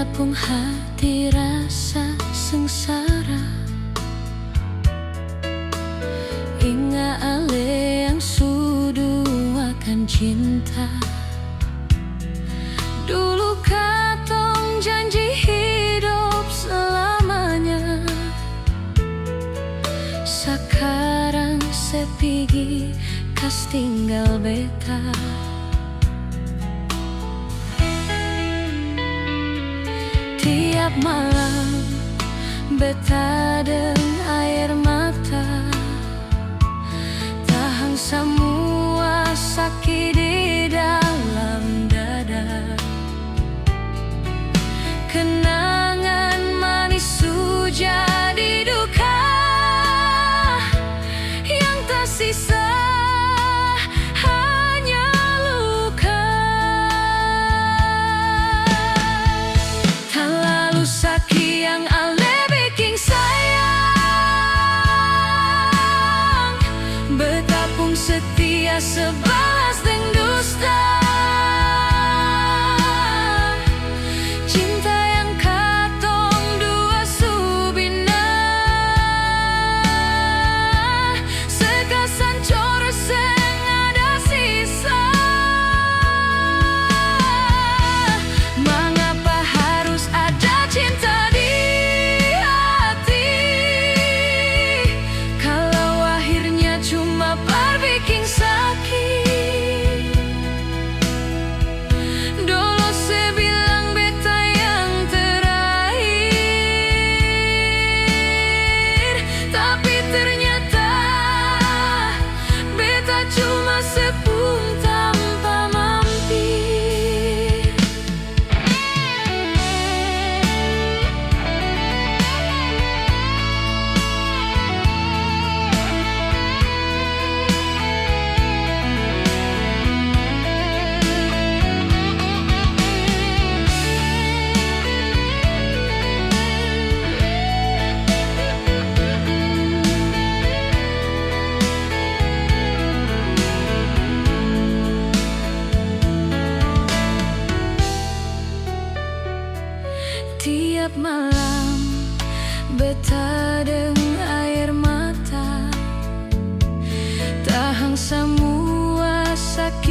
Betapung hati rasa sengsara, ingat ale yang sudu akan cinta. Dulu katong janji hidup selamanya, sekarang sepigi kas tinggal beta. Tiap malam beta deng air mata, tahan semua sakit di dalam dada. Kenangan manis sudah di duka, yang tersisa hanya luka. Terlalu sakit yang ale bikin sayang, betapung setia sebalas deng dusta. Tiap malam beta deng air mata, tahan semua sakit